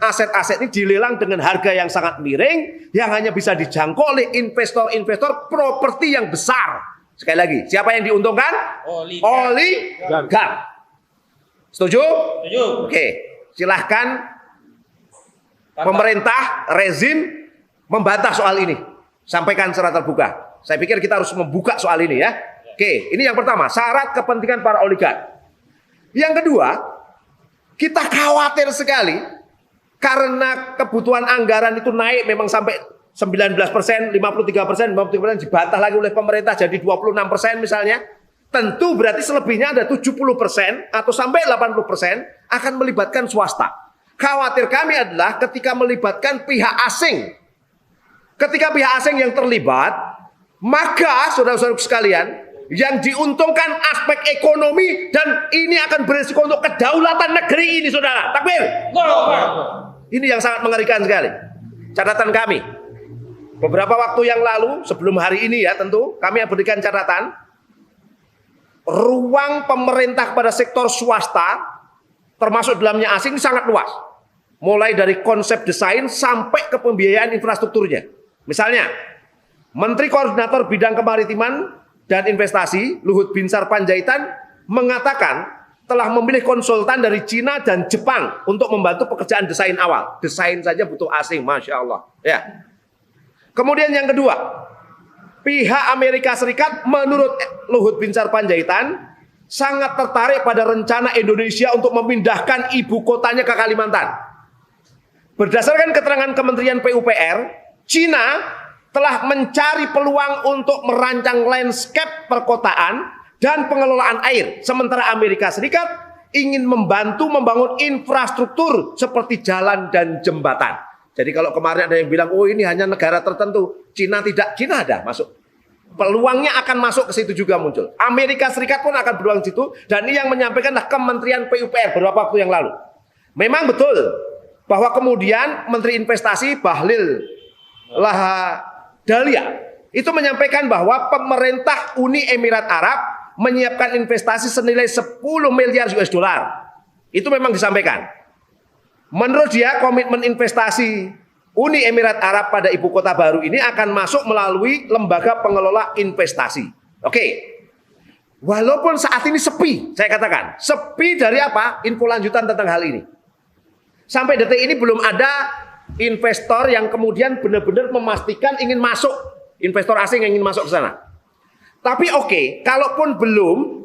aset-aset ini dilelang dengan harga yang sangat miring, yang hanya bisa dijangkau oleh investor-investor properti yang besar. Sekali lagi, siapa yang diuntungkan? Oligark. Setuju? Setuju. Oke, silahkan pemerintah, rezim membantah soal ini. Sampaikan secara terbuka. Saya pikir kita harus membuka soal ini ya. Oke, ini yang pertama, syarat kepentingan para oligark. Yang kedua, kita khawatir sekali karena kebutuhan anggaran itu naik memang sampai 19%, 53%, 53% dibantah lagi oleh pemerintah jadi 26% misalnya. Tentu berarti selebihnya ada 70% atau sampai 80% akan melibatkan swasta. Khawatir kami adalah ketika melibatkan pihak asing. Ketika pihak asing yang terlibat, maka saudara-saudara sekalian, yang diuntungkan aspek ekonomi dan ini akan berisiko untuk kedaulatan negeri ini, saudara. Takbir. Ini yang sangat mengerikan sekali. Catatan kami, beberapa waktu yang lalu, sebelum hari ini ya tentu, kami berikan catatan, ruang pemerintah pada sektor swasta, termasuk dalamnya asing, sangat luas. Mulai dari konsep desain sampai ke pembiayaan infrastrukturnya. Misalnya, Menteri Koordinator Bidang Kemaritiman dan Investasi Luhut Binsar Panjaitan mengatakan telah memilih konsultan dari Cina dan Jepang untuk membantu pekerjaan desain awal. Desain saja butuh asing, Masya Allah. Ya. Kemudian yang kedua, pihak Amerika Serikat menurut Luhut Binsar Panjaitan sangat tertarik pada rencana Indonesia untuk memindahkan ibu kotanya ke Kalimantan. Berdasarkan keterangan Kementerian PUPR, Cina telah mencari peluang untuk merancang landscape perkotaan dan pengelolaan air. Sementara Amerika Serikat ingin membantu membangun infrastruktur seperti jalan dan jembatan. Jadi kalau kemarin ada yang bilang, oh ini hanya negara tertentu, Cina tidak, Cina ada masuk. Peluangnya akan masuk ke situ juga muncul. Amerika Serikat pun akan berpeluang di situ, dan ini yang menyampaikanlah Kementerian PUPR beberapa waktu yang lalu. Memang betul bahwa kemudian Menteri Investasi Bahlil Lahadalia itu menyampaikan bahwa pemerintah Uni Emirat Arab menyiapkan investasi senilai 10 miliar US dollar. Itu memang disampaikan. Menurut dia, komitmen investasi Uni Emirat Arab pada ibu kota baru ini akan masuk melalui lembaga pengelola investasi. Oke. Walaupun saat ini sepi, saya katakan, sepi dari apa? Info lanjutan tentang hal ini. Sampai detik ini belum ada investor yang kemudian benar-benar memastikan ingin masuk, investor asing yang ingin masuk ke sana. Tapi oke, kalaupun belum,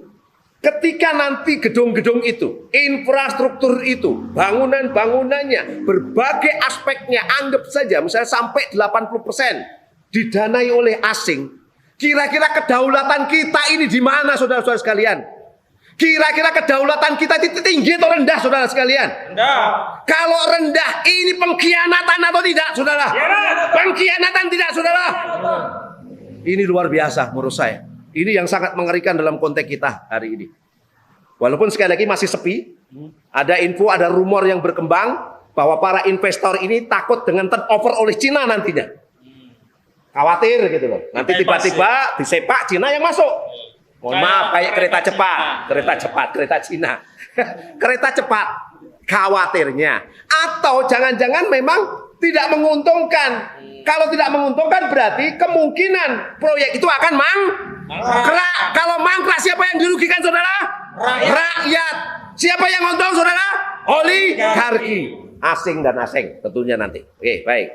ketika nanti gedung-gedung itu, infrastruktur itu, bangunan-bangunannya, berbagai aspeknya, anggap saja misalnya sampai 80% didanai oleh asing, kira-kira kedaulatan kita ini di mana, saudara-saudara sekalian? Kira-kira kedaulatan kita itu tinggi atau rendah, saudara sekalian? Rendah. Kalau rendah, ini pengkhianatan atau tidak, saudara? Pengkhianatan tidak, saudara? Ini luar biasa menurut saya. Ini yang sangat mengerikan dalam konteks kita hari ini. Walaupun sekali lagi masih sepi, ada info, ada rumor yang berkembang bahwa para investor ini takut dengan turnover oleh Cina nantinya. Khawatir gitu loh. Nanti tiba-tiba disepak Cina yang masuk. Mohon maaf, kayak kereta Cina. Kereta cepat, khawatirnya. Atau jangan-jangan memang tidak menguntungkan. Kalau tidak menguntungkan berarti kemungkinan proyek itu akan mangkrak. Kalau mangkrak, siapa yang dirugikan, saudara? Rakyat. Siapa yang untung, saudara? Oligarki. Asing dan asing tentunya nanti. Oke, baik.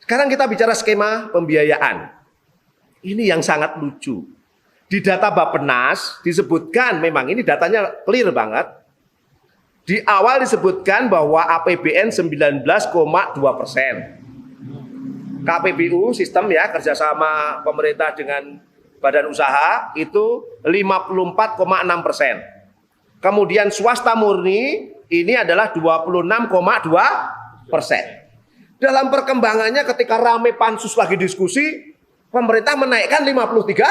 Sekarang kita bicara skema pembiayaan. Ini yang sangat lucu. Di data Bappenas disebutkan, memang ini datanya clear banget. Di awal disebutkan bahwa APBN 19,2%. KPBU, sistem ya, kerjasama pemerintah dengan badan usaha, itu 54,6%. Kemudian swasta murni, ini adalah 26,2%. Dalam perkembangannya ketika rame pansus lagi diskusi, pemerintah menaikkan 53%.